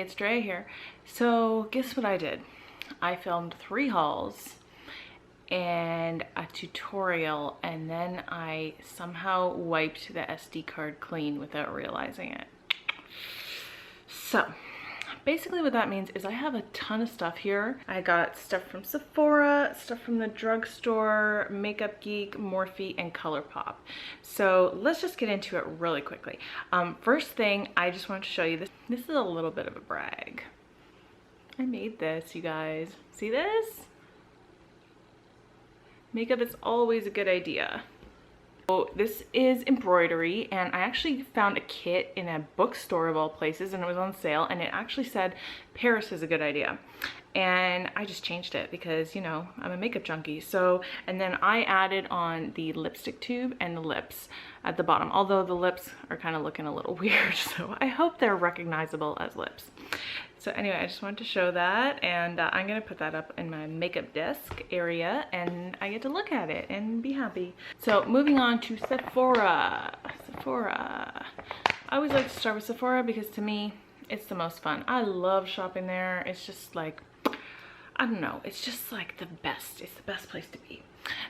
it's Drea here. So guess what I did? I filmed 3 hauls and a tutorial, and then I somehow wiped the SD card clean without realizing it. So basically what that means is I have a ton of stuff here. I got stuff from Sephora, stuff from the Drugstore, Makeup Geek, Morphe, and ColourPop. So let's just get into it really quickly. First thing, I just want to show you this. This is a little bit of a brag. I made this, you guys. See this? Makeup is always a good idea. So this is embroidery, and I actually found a kit in a bookstore of all places, and it was on sale, and it actually said Paris is a good idea. And I just changed it because, you know, I'm a makeup junkie. So, and then I added on the lipstick tube and the lips at the bottom, although the lips are kind of looking a little weird, so I hope they're recognizable as lips. So anyway, I just wanted to show that, and I'm gonna put that up in my makeup desk area, and I get to look at it and be happy. So moving on to Sephora. Sephora. I always like to start with Sephora because to me, it's the most fun. I love shopping there. It's just like, I don't know, it's just like the best. It's the best place to be.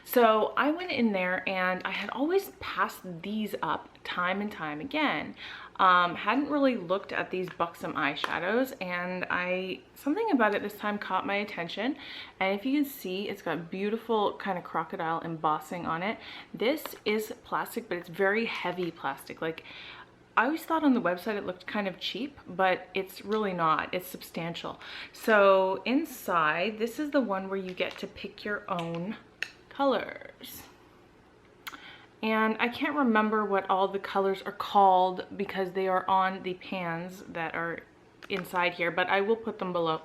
So I went in there and I had always passed these up time and time again. Hadn't really looked at these buxom eyeshadows, and something about it this time caught my attention. And if you can see, it's got beautiful kind of crocodile embossing on it. This is plastic, but it's very heavy plastic. Like, I always thought on the website it looked kind of cheap, but it's really not. It's substantial. So inside, this is the one where you get to pick your own colors. And I can't remember what all the colors are called because they are on the pans that are inside here, but I will put them below.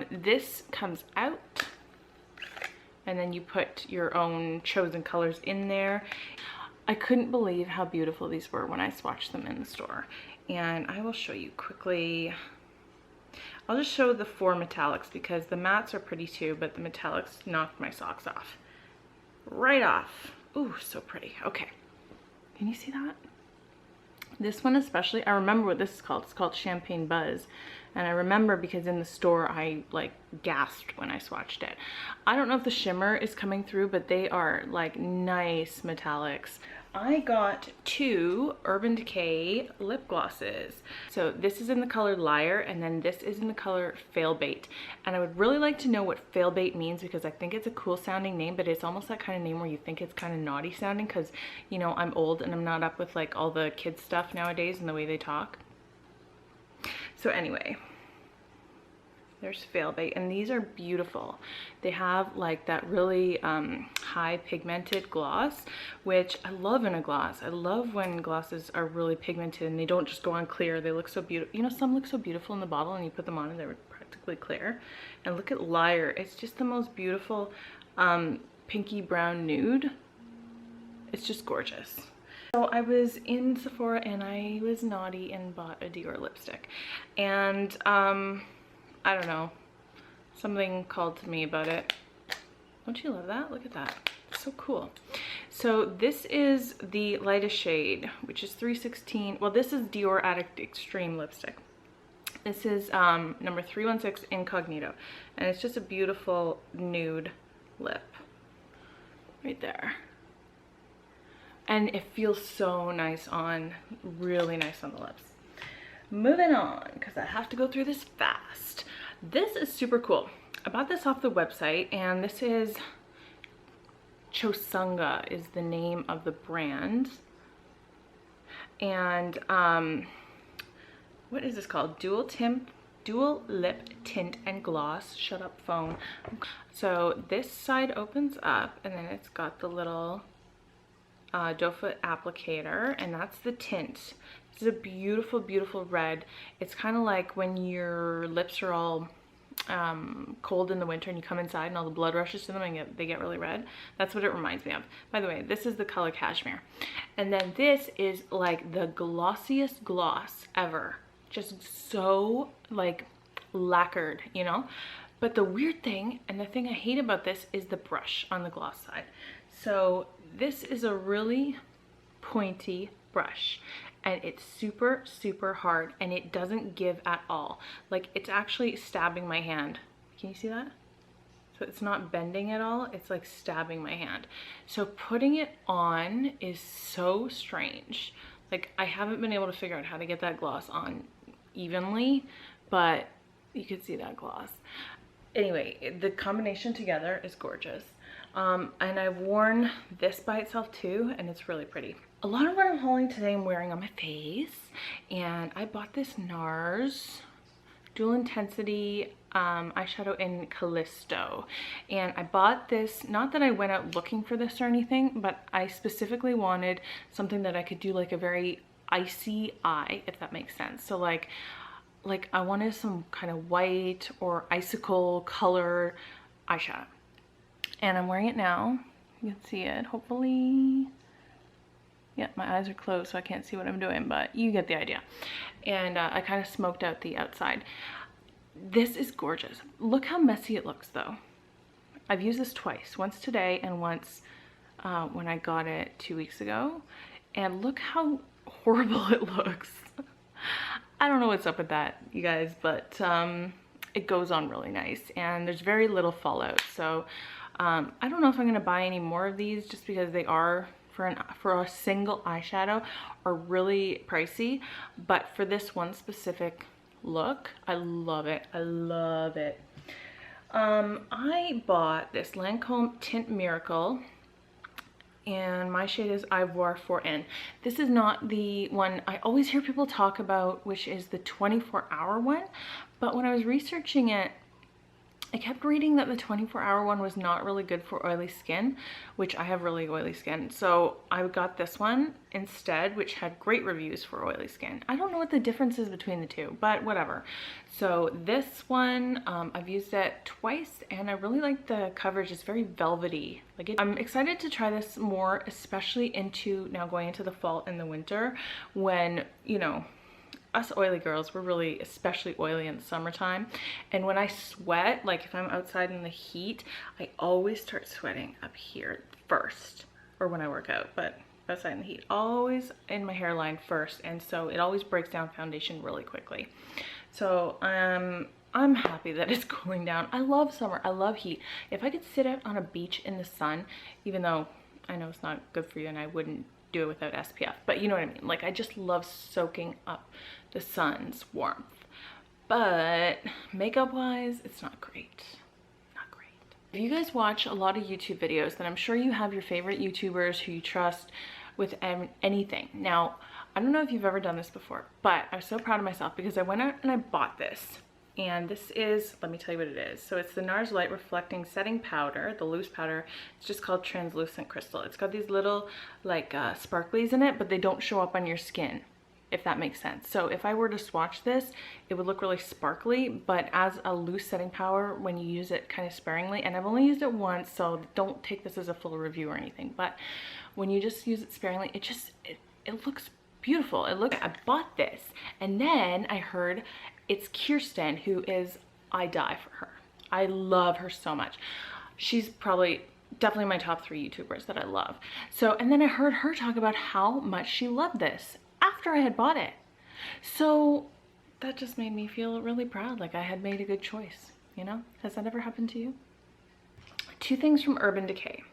This comes out, and then you put your own chosen colors in there. I couldn't believe how beautiful these were when I swatched them in the store. And I will show you quickly. I'll just show the 4 metallics because the mattes are pretty too, but the metallics knocked my socks off. Right off. Ooh, so pretty. Okay. Can you see that? This one especially, I remember what this is called. It's called Champagne Buzz. And I remember because in the store I like gasped when I swatched it. I don't know if the shimmer is coming through, but they are like nice metallics. I got 2 Urban Decay lip glosses. So this is in the color Liar, and then this is in the color Failbait. And I would really like to know what Failbait means because I think it's a cool sounding name, but it's almost that kind of name where you think it's kind of naughty sounding because, you know, I'm old and I'm not up with like all the kids stuff nowadays and the way they talk. So anyway, there's Failbait, and these are beautiful. They have like that really high pigmented gloss, which I love in a gloss. I love when glosses are really pigmented and they don't just go on clear. They look so beautiful. You know, some look so beautiful in the bottle and you put them on and they're practically clear. And look at Liar. It's just the most beautiful pinky brown nude. It's just gorgeous. So I was in Sephora and I was naughty and bought a Dior lipstick. And I don't know, something called to me about it. Don't you love that? Look at that. It's so cool. So this is the lightest shade, which is 316. Well, this is Dior Addict Extreme lipstick. This is number 316 Incognito. And it's just a beautiful nude lip right there. And it feels so nice on, really nice on the lips. Moving on, because I have to go through this fast. This is super cool. I bought this off the website, and this is Chosunga is the name of the brand. And what is this called? Dual Lip Tint and Gloss. Shut up, phone. So this side opens up, and then it's got the little doe foot applicator, and that's the tint. This is a beautiful, beautiful red. It's kind of like when your lips are all cold in the winter and you come inside and all the blood rushes to them and they get really red. That's what it reminds me of. By the way, this is the color Cashmere. And then this is like the glossiest gloss ever. Just so like lacquered, you know? But the weird thing, and the thing I hate about this, is the brush on the gloss side. So this is a really pointy brush, and it's super, super hard, and it doesn't give at all. Like, it's actually stabbing my hand. Can you see that? So it's not bending at all, it's like stabbing my hand. So putting it on is so strange. Like, I haven't been able to figure out how to get that gloss on evenly, but you can see that gloss. Anyway, the combination together is gorgeous. And I've worn this by itself too, and it's really pretty. A lot of what I'm hauling today I'm wearing on my face, and I bought this NARS Dual Intensity eyeshadow in Callisto, and I bought this, not that I went out looking for this or anything, but I specifically wanted something that I could do like a very icy eye, if that makes sense. So like I wanted some kind of white or icicle color eyeshadow, and I'm wearing it now. You can see it, hopefully. Yeah, my eyes are closed, so I can't see what I'm doing, but you get the idea. And I kind of smoked out the outside. This is gorgeous. Look how messy it looks, though. I've used this twice, once today and once when I got it 2 weeks ago. And look how horrible it looks. I don't know what's up with that, you guys, but it goes on really nice, and there's very little fallout. So I don't know if I'm gonna buy any more of these, just because they are, for a single eyeshadow, are really pricey. But for this one specific look, I love it. I love it. I bought this Lancome Tint Miracle, and my shade is Ivoire 4N. This is not the one I always hear people talk about, which is the 24-hour one. But when I was researching it, I kept reading that the 24-hour one was not really good for oily skin, which I have really oily skin. So I got this one instead, which had great reviews for oily skin. I don't know what the difference is between the two, but whatever. So this one, I've used it twice, and I really like the coverage. It's very velvety. I'm excited to try this more, especially now going into the fall and the winter, when, you know, us oily girls, we're really especially oily in the summertime. And when I sweat, like if I'm outside in the heat, I always start sweating up here first, or when I work out, but outside in the heat, always in my hairline first. And so it always breaks down foundation really quickly. So I'm happy that it's cooling down. I love summer, I love heat. If I could sit out on a beach in the sun, even though I know it's not good for you and I wouldn't do it without SPF, but you know what I mean. Like, I just love soaking up the sun's warmth. But makeup wise, it's not great. Not great. If you guys watch a lot of YouTube videos, then I'm sure you have your favorite YouTubers who you trust with anything. Now, I don't know if you've ever done this before, but I'm so proud of myself because I went out and I bought this. And this is, let me tell you what it is. So it's the NARS Light Reflecting Setting Powder, the loose powder. It's just called Translucent Crystal. It's got these little like sparklies in it, but they don't show up on your skin, if that makes sense. So if I were to swatch this, it would look really sparkly, but as a loose setting powder, when you use it kind of sparingly, and I've only used it once, so don't take this as a full review or anything, but when you just use it sparingly, it looks beautiful. I bought this, and then I heard ItsKeerstin, who is, I die for her. I love her so much. She's definitely my top 3 YouTubers that I love. So, and then I heard her talk about how much she loved this after I had bought it. So that just made me feel really proud, like I had made a good choice, you know? Has that ever happened to you? 2 things from Urban Decay.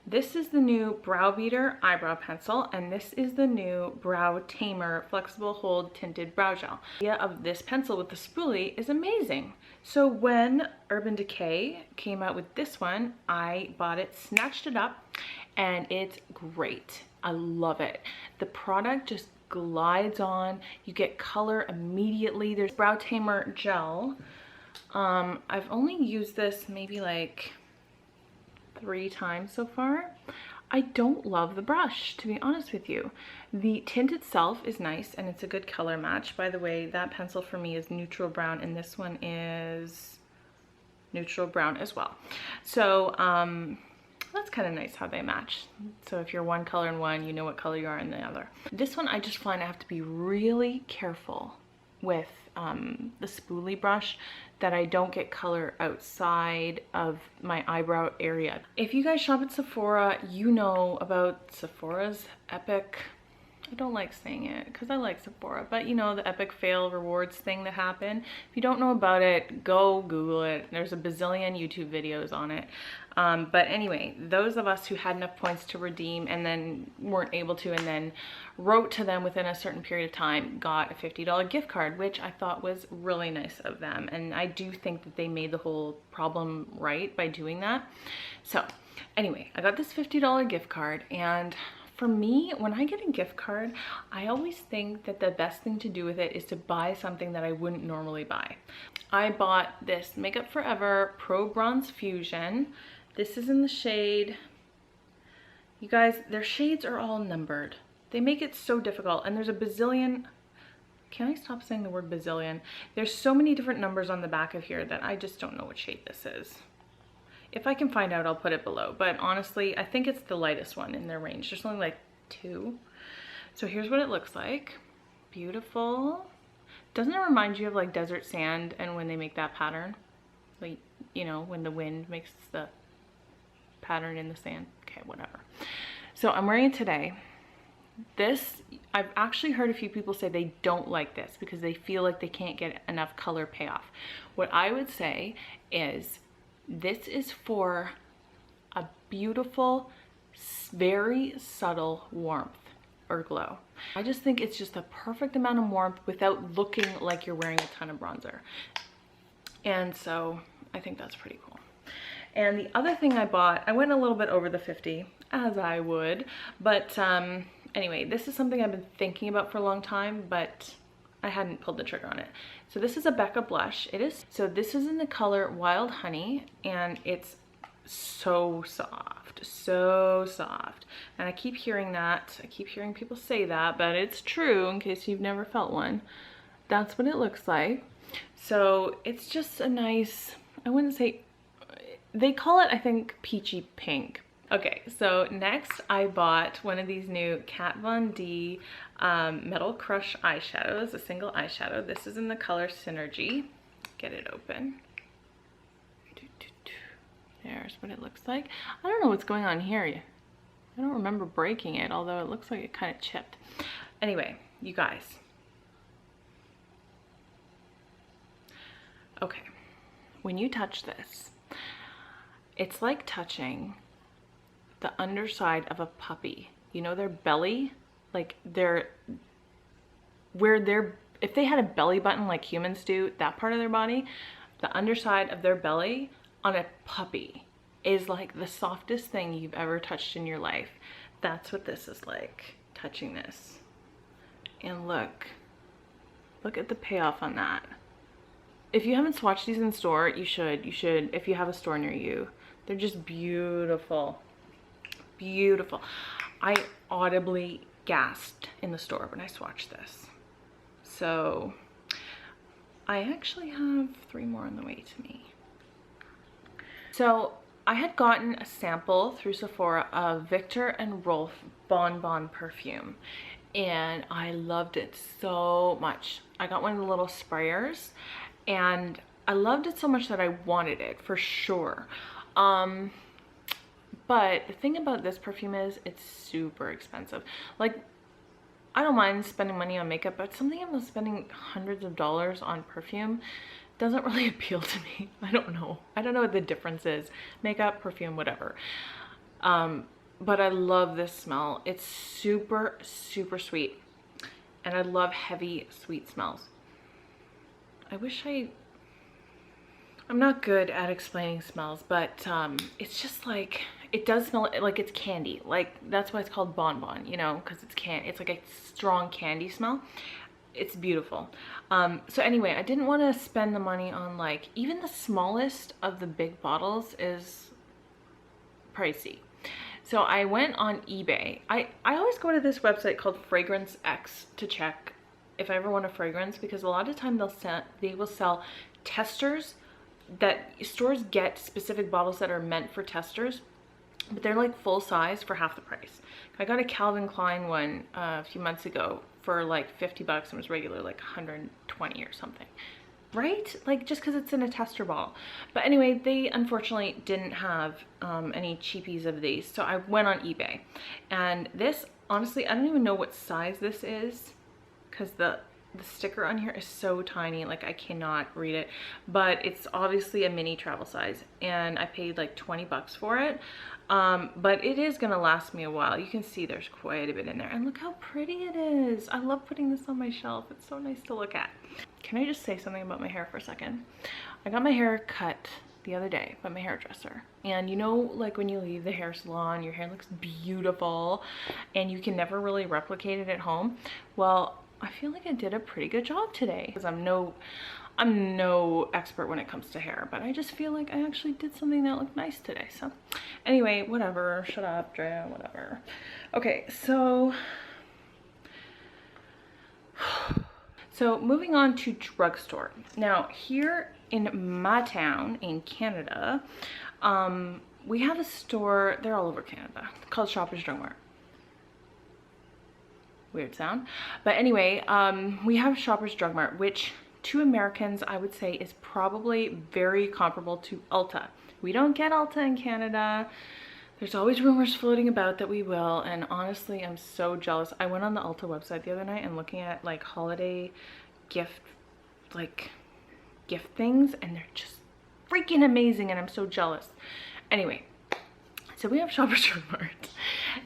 This is the new Brow Beater eyebrow pencil, and this is the new Brow Tamer Flexible Hold Tinted Brow Gel. The idea of this pencil with the spoolie is amazing. So when Urban Decay came out with this one, I bought it, snatched it up, and it's great. I love it. The product just glides on. You get color immediately. There's Brow Tamer Gel. I've only used this maybe like 3 times so far. I don't love the brush, to be honest with you. The tint itself is nice and it's a good color match. By the way, that pencil for me is neutral brown and this one is neutral brown as well. So that's kind of nice how they match. So if you're one color in one, you know what color you are in the other. This one I just find I have to be really careful with the spoolie brush that I don't get color outside of my eyebrow area. If you guys shop at Sephora, you know about Sephora's Epic I don't like saying it because I like Sephora, but you know, the epic fail rewards thing that happened. If you don't know about it, go Google it. There's a bazillion YouTube videos on it. But anyway, those of us who had enough points to redeem and then weren't able to, and then wrote to them within a certain period of time, got a $50 gift card, which I thought was really nice of them. And I do think that they made the whole problem right by doing that. So anyway, I got this $50 gift card, and for me, when I get a gift card, I always think that the best thing to do with it is to buy something that I wouldn't normally buy. I bought this Makeup Forever Pro Bronze Fusion. This is in the shade, you guys, their shades are all numbered. They make it so difficult, and there's a bazillion, can I stop saying the word bazillion? There's so many different numbers on the back of here that I just don't know what shade this is. If I can find out, I'll put it below, but honestly, I think it's the lightest one in their range. There's only like 2. So here's what it looks like. Beautiful. Doesn't it remind you of like desert sand and when they make that pattern? Like, you know, when the wind makes the pattern in the sand. Okay, whatever. So I'm wearing it today. This, I've actually heard a few people say they don't like this because they feel like they can't get enough color payoff. What I would say is this is for a beautiful, very subtle warmth or glow. I just think it's just the perfect amount of warmth without looking like you're wearing a ton of bronzer. And so I think that's pretty cool. And the other thing I bought, I went a little bit over the 50, as I would, but anyway, this is something I've been thinking about for a long time, but I hadn't pulled the trigger on it. So this is a Becca blush. So this is in the color Wild Honey, and it's so soft, so soft. And I keep hearing that. I keep hearing people say that, but it's true in case you've never felt one. That's what it looks like. So it's just a nice, I wouldn't say, they call it, I think, peachy pink. Okay, so next I bought one of these new Kat Von D Metal Crush eyeshadows, a single eyeshadow. This is in the color Synergy. Get it open. There's what it looks like. I don't know what's going on here. I don't remember breaking it, although it looks like it kind of chipped. Anyway, you guys. Okay, when you touch this, it's like touching the underside of a puppy. You know, their belly, like if they had a belly button like humans do, that part of their body, the underside of their belly on a puppy is like the softest thing you've ever touched in your life. That's what this is like, touching this. And look at the payoff on that. If you haven't swatched these in store, you should if you have a store near you. They're just beautiful. Beautiful. I audibly gasped in the store when I swatched this. So I actually have 3 more on the way to me. So I had gotten a sample through Sephora of Victor and Rolf Bon Bon perfume, and I loved it so much. I got one of the little sprayers, and I loved it so much that I wanted it for sure. But the thing about this perfume is it's super expensive. Like, I don't mind spending money on makeup, but something about spending hundreds of dollars on perfume doesn't really appeal to me. I don't know what the difference is. Makeup, perfume, whatever. But I love this smell. It's super, super sweet. And I love heavy, sweet smells. I'm not good at explaining smells, but it's just like, it does smell like it's candy. Like, that's why it's called Bon Bon, you know, because it's like a strong candy smell. It's beautiful. So anyway, I didn't want to spend the money on, like, even the smallest of the big bottles is pricey. So I went on eBay. I always go to this website called Fragrance X to check if I ever want a fragrance, because a lot of time they will sell testers that stores get specific bottles that are meant for testers, but they're like full size for half the price. I got a Calvin Klein one a few months ago for like 50 bucks and was regular like 120 or something, right? Like, just because it's in a tester bottle. But anyway, they unfortunately didn't have any cheapies of these, so I went on eBay, and this Honestly, I don't even know what size this is because the sticker on here is so tiny, like I cannot read it, but it's obviously a mini travel size and I paid like 20 bucks for it. But it is gonna last me a while. You can see there's quite a bit in there, and look how pretty it is. I love putting this on my shelf. It's so nice to look at. Can I just say something about my hair for a second? I got my hair cut the other day by my hairdresser, and you know, like when you leave the hair salon, your hair looks beautiful and you can never really replicate it at home. Well, I feel like I did a pretty good job today, because I'm no expert when it comes to hair, but I just feel like I actually did something that looked nice today. So anyway, whatever, shut up, Drea, whatever. Okay, so moving on to Drugstore. Now here in my town in Canada, we have a store, they're all over Canada, called Shoppers Drug Mart. Weird sound. But anyway, we have Shoppers Drug Mart, which to Americans I would say is probably very comparable to Ulta. We don't get Ulta in Canada. There's always rumors floating about that we will, and honestly I'm so jealous. I went on the Ulta website the other night and looking at like holiday gift things, and they're just freaking amazing, and I'm so jealous. Anyway, so we have Shoppers Drug Mart,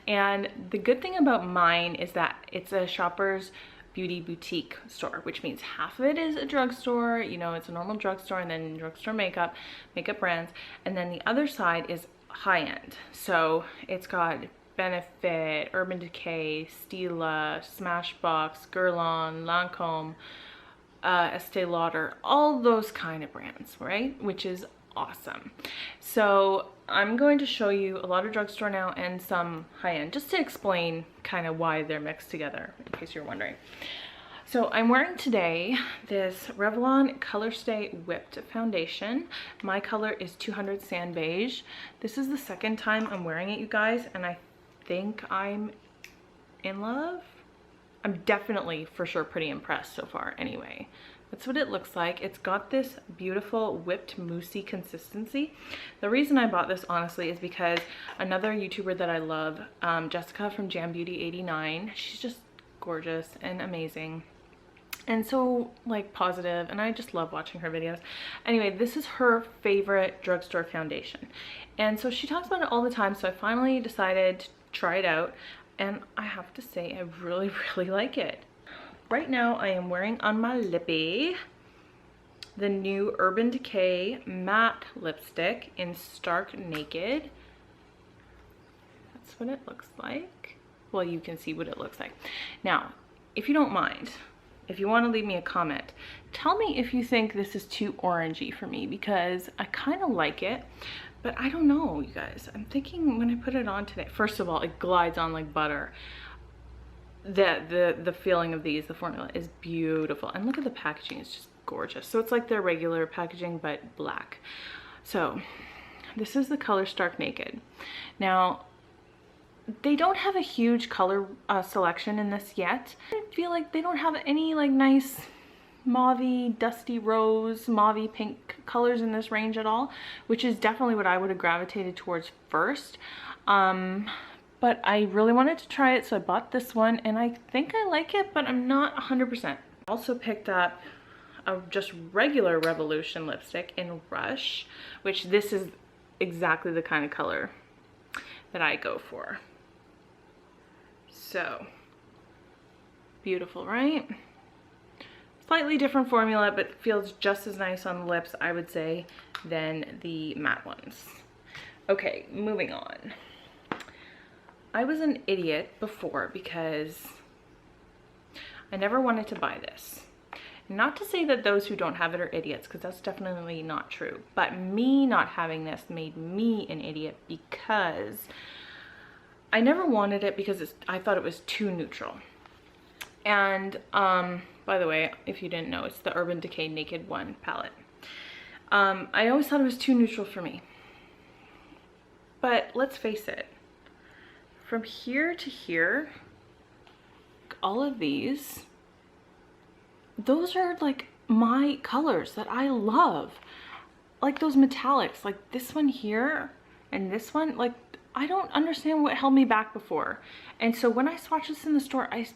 and the good thing about mine is that it's a Shoppers beauty boutique store, which means half of it is a drugstore, you know, it's a normal drugstore, and then drugstore makeup brands, and then the other side is high-end. So it's got Benefit, Urban Decay, Stila, Smashbox, Guerlain, Lancome, Estee Lauder, all those kind of brands, right? Which is awesome. So I'm going to show you a lot of drugstore now and some high-end, just to explain kind of why they're mixed together, in case you're wondering. So I'm wearing today this Revlon Color Stay Whipped Foundation. My color is 200 Sand Beige. This is the second time I'm wearing it, you guys, and I think I'm in love. I'm definitely for sure pretty impressed so far anyway. That's what it looks like. It's got this beautiful whipped moussey consistency. The reason I bought this honestly is because another YouTuber that I love, Jessica from Jam Beauty 89, she's just gorgeous and amazing and so like positive, and I just love watching her videos. Anyway, this is her favorite drugstore foundation, and so she talks about it all the time, so I finally decided to try it out, and I have to say I really like it. Right now I am wearing on my lippy the new Urban Decay matte lipstick in Stark Naked. That's what it looks like. Well, you can see what it looks like. Now, if you don't mind, if you want to leave me a comment, tell me if you think this is too orangey for me, because I kind of like it, but I don't know, you guys. I'm thinking when I put it on today, first of all, it glides on like butter. The feeling of these, the formula is beautiful, and look at the packaging, it's just gorgeous. So it's like their regular packaging but black. So this is the color Stark Naked. Now they don't have a huge color selection in this yet. I feel like they don't have any like nice mauve-y, dusty rose, mauve-y pink colors in this range at all, which is definitely what I would have gravitated towards first. But I really wanted to try it, so I bought this one, and I think I like it, but I'm not 100%. I also picked up a just regular Revolution lipstick in Rush, which this is exactly the kind of color that I go for. So, beautiful, right? Slightly different formula, but feels just as nice on the lips, I would say, than the matte ones. Okay, moving on. I was an idiot before because I never wanted to buy this. Not to say that those who don't have it are idiots, because that's definitely not true. But me not having this made me an idiot because I never wanted it because I thought it was too neutral. And by the way, if you didn't know, it's the Urban Decay Naked One palette. I always thought it was too neutral for me. But let's face it. From here to here, all of these, those are like my colors that I love. Like those metallics, like this one here and this one, like I don't understand what held me back before. And so when I swatched this in the store, I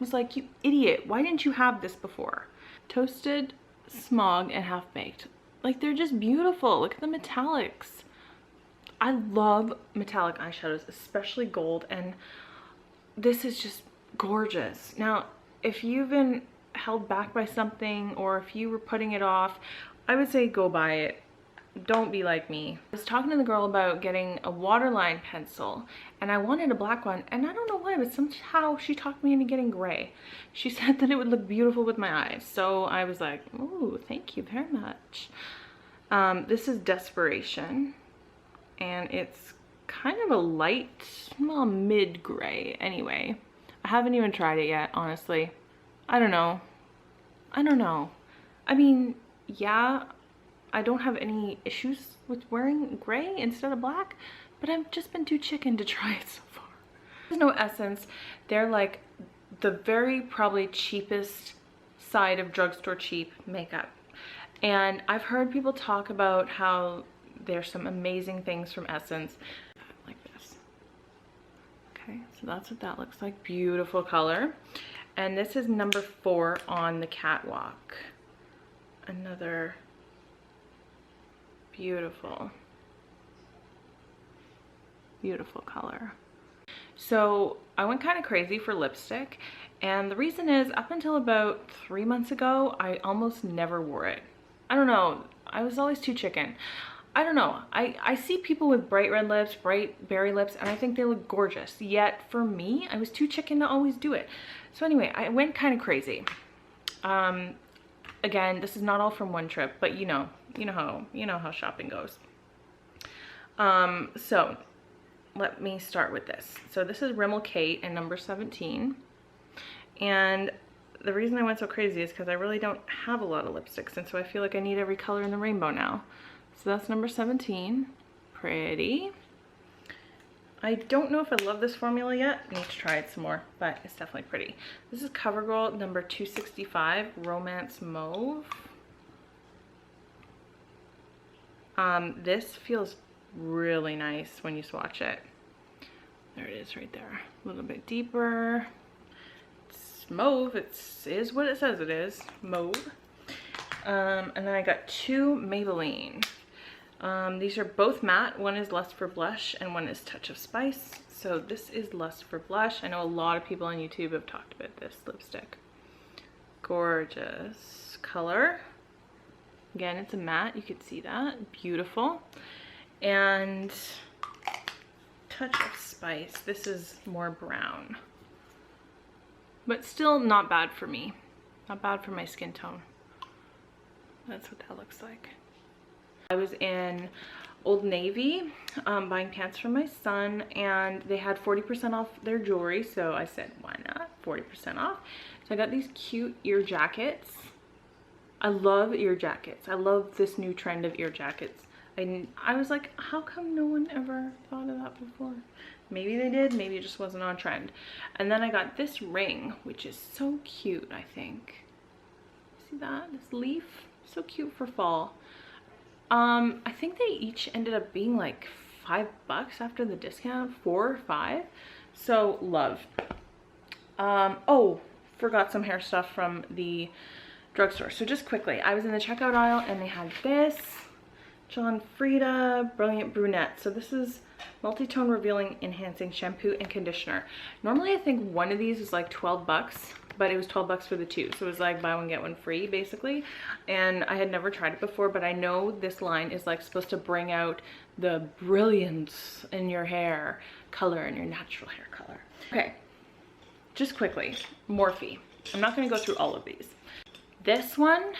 was like, you idiot, why didn't you have this before? Toasted, Smog, and Half Baked. Like, they're just beautiful. Look at the metallics. I love metallic eyeshadows, especially gold, and this is just gorgeous. Now, if you've been held back by something, or if you were putting it off, I would say go buy it. Don't be like me. I was talking to the girl about getting a waterline pencil, and I wanted a black one, and I don't know why, but somehow she talked me into getting gray. She said that it would look beautiful with my eyes, so I was like, ooh, thank you very much. This is Desperation, and it's kind of a light, well, mid gray anyway. I haven't even tried it yet, honestly. I don't know. I mean, yeah, I don't have any issues with wearing gray instead of black, but I've just been too chicken to try it so far. There's no Essence. They're like the very probably cheapest side of drugstore cheap makeup. And I've heard people talk about how there's some amazing things from Essence. Like this. Okay, so that's what that looks like. Beautiful color. And this is number 4 on the Catwalk. Another beautiful, beautiful color. So I went kind of crazy for lipstick, and the reason is, up until about 3 months ago, I almost never wore it. I don't know, I was always too chicken. I don't know, I see people with bright red lips, bright berry lips, and I think they look gorgeous, yet for me, I was too chicken to always do it. So anyway, I went kind of crazy. Again, this is not all from one trip, but you know how shopping goes. So let me start with this. So this is Rimmel Kate and number 17. And the reason I went so crazy is because I really don't have a lot of lipsticks, and so I feel like I need every color in the rainbow now. So that's number 17. Pretty. I don't know if I love this formula yet. I need to try it some more, but it's definitely pretty. This is CoverGirl number 265, Romance Mauve. This feels really nice when you swatch it. There it is right there. A little bit deeper. It's mauve. It is what it says it is. Mauve. And then I got 2 Maybelline. These are both matte. One is Lust for Blush and one is Touch of Spice. So this is Lust for Blush. I know a lot of people on YouTube have talked about this lipstick. Gorgeous color. Again, it's a matte. You could see that. Beautiful. And Touch of Spice. This is more brown. But still not bad for me. Not bad for my skin tone. That's what that looks like. I was in Old Navy buying pants for my son, and they had 40% off their jewelry, so I said, why not? 40% off. So I got these cute ear jackets. I love ear jackets. I love this new trend of ear jackets. I was like, how come no one ever thought of that before? Maybe they did, maybe it just wasn't on trend. And then I got this ring, which is so cute, I think. See that? This leaf? So cute for fall. I think they each ended up being like $5 after the discount, 4 or 5. So love. Oh, forgot some hair stuff from the drugstore. So just quickly, I was in the checkout aisle and they had this John Frieda Brilliant Brunette. So this is multi-tone revealing enhancing shampoo and conditioner. Normally I think one of these is like $12, but it was $12 for the 2, so it was like buy one get one free basically. And I had never tried it before, but I know this line is like supposed to bring out the brilliance in your hair color and your natural hair color. Okay, just quickly, Morphe. I'm not going to go through all of these. This one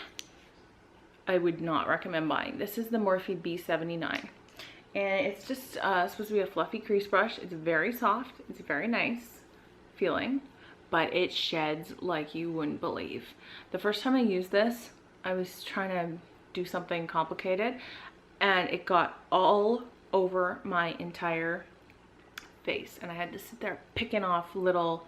I would not recommend buying. This is the Morphe B79, and it's just supposed to be a fluffy crease brush. It's very soft, it's very nice feeling, but it sheds like you wouldn't believe. The first time I used this, I was trying to do something complicated and it got all over my entire face, and I had to sit there picking off little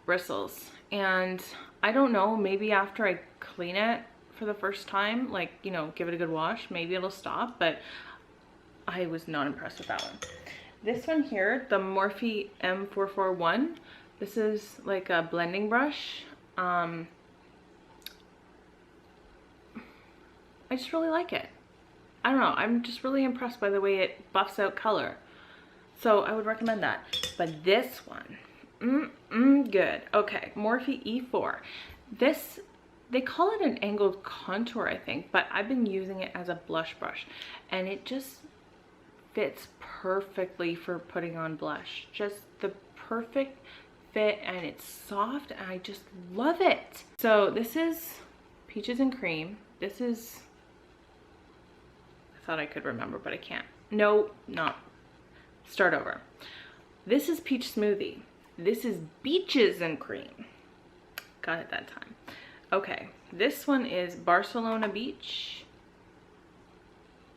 bristles. And I don't know, maybe after I clean it for the first time, like, you know, give it a good wash, maybe it'll stop, but I was not impressed with that one. This one here, the Morphe M441, this is like a blending brush. I just really like it. I don't know, I'm just really impressed by the way it buffs out color. So I would recommend that. But this one, good. Okay, Morphe E4. This, they call it an angled contour, I think, but I've been using it as a blush brush, and it just fits perfectly for putting on blush. Just the perfect fit, and it's soft, and I just love it. So this is Peaches and Cream. This is, I thought I could remember, but I can't. No, not. Start over. This is Peach Smoothie. This is Beaches and Cream. Got it that time. Okay, this one is Barcelona Beach,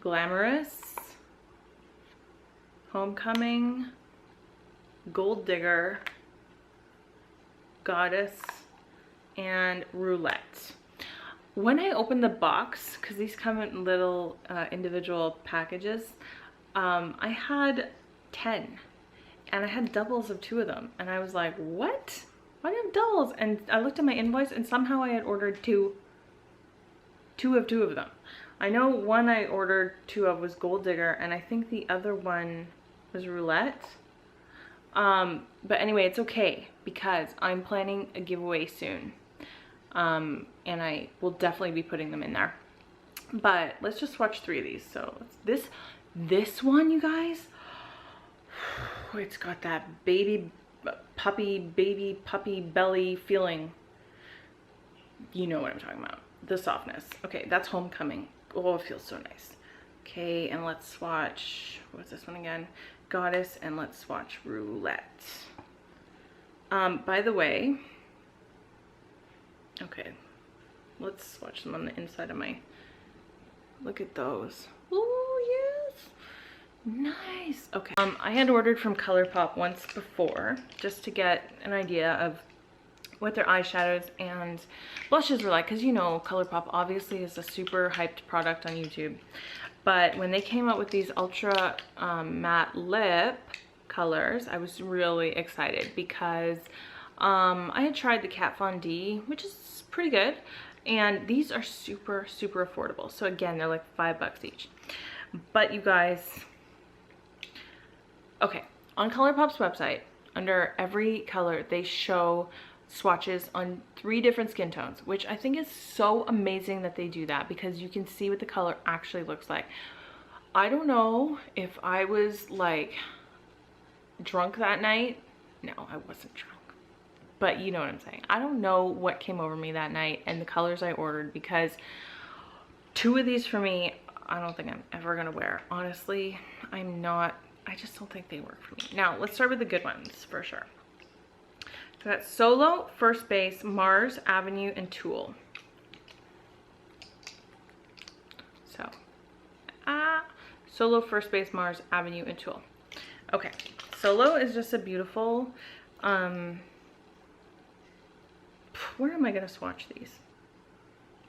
Glamorous, Homecoming, Gold Digger, Goddess, and Roulette. When I opened the box, because these come in little individual packages, I had 10, and I had doubles of 2 of them, and I was like, what? Why do I have doubles? And I looked at my invoice, and somehow I had ordered two of them. I know one I ordered 2 of was Gold Digger, and I think the other one was Roulette. But anyway, it's okay, because I'm planning a giveaway soon, and I will definitely be putting them in there. But let's just swatch 3 of these. So this one, you guys, it's got that baby puppy belly feeling. You know what I'm talking about. The softness. Okay, that's Homecoming. Oh, it feels so nice. Okay, and let's swatch, what's this one again? Goddess, and let's swatch Roulette. By the way, okay, let's swatch them on the inside of my, look at those. Oh, yes. Nice. Okay. I had ordered from ColourPop once before, just to get an idea of what their eyeshadows and blushes were like, because you know ColourPop obviously is a super hyped product on YouTube. But when they came out with these ultra matte lip colors, I was really excited, because I had tried the Kat Von D, which is pretty good, and these are super affordable. So again, they're like $5 each. But you guys, okay, on ColourPop's website, under every color, they show swatches on 3 different skin tones, which I think is so amazing that they do that, because you can see what the color actually looks like. I don't know if I was like drunk that night. No, I wasn't drunk, but you know what I'm saying. I don't know what came over me that night and the colors I ordered, because 2 of these for me, I don't think I'm ever gonna wear. Honestly, I just don't think they work for me. Now, let's start with the good ones for sure. So that's Solo, First Base, Mars, Avenue, and Tool. So, Solo, First Base, Mars, Avenue, and Tool. Okay, Solo is just a beautiful, where am I gonna swatch these?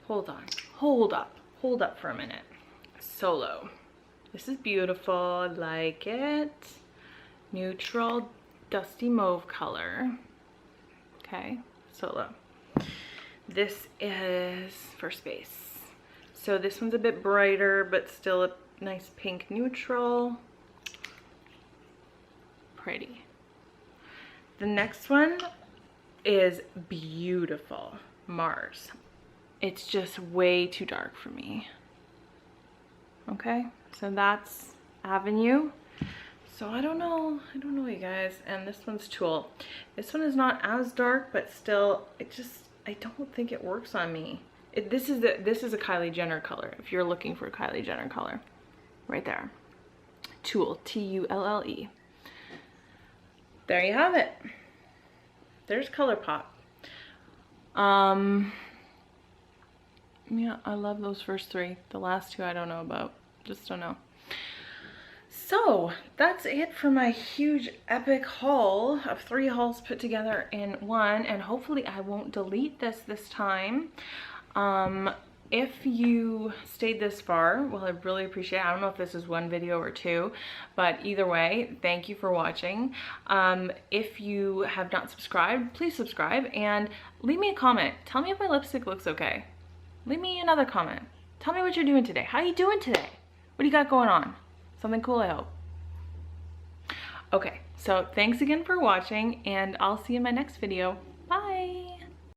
Hold on, hold up for a minute. Solo. This is beautiful, I like it. Neutral, dusty mauve color. Okay, Solo. This is First Base. So this one's a bit brighter, but still a nice pink neutral. Pretty. The next one is beautiful, Mars. It's just way too dark for me. Okay, so that's Avenue. So I don't know you guys. And this one's Tool. This one is not as dark, but still, I don't think it works on me. This is a Kylie Jenner color, if you're looking for a Kylie Jenner color. Right there. Tulle, T-U-L-L-E. There you have it. There's ColourPop. Yeah, I love those first 3. The last 2 I don't know about. Just don't know. So that's it for my huge epic haul of 3 hauls put together in one, and hopefully I won't delete this time. if you stayed this far, well, I really appreciate it. I don't know if this is one video or two, but either way, thank you for watching. If you have not subscribed, please subscribe and leave me a comment. Tell me if my lipstick looks okay. Leave me another comment. Tell me what you're doing today. How are you doing today? What do you got going on? Something cool, I hope. Okay, so thanks again for watching, and I'll see you in my next video. Bye!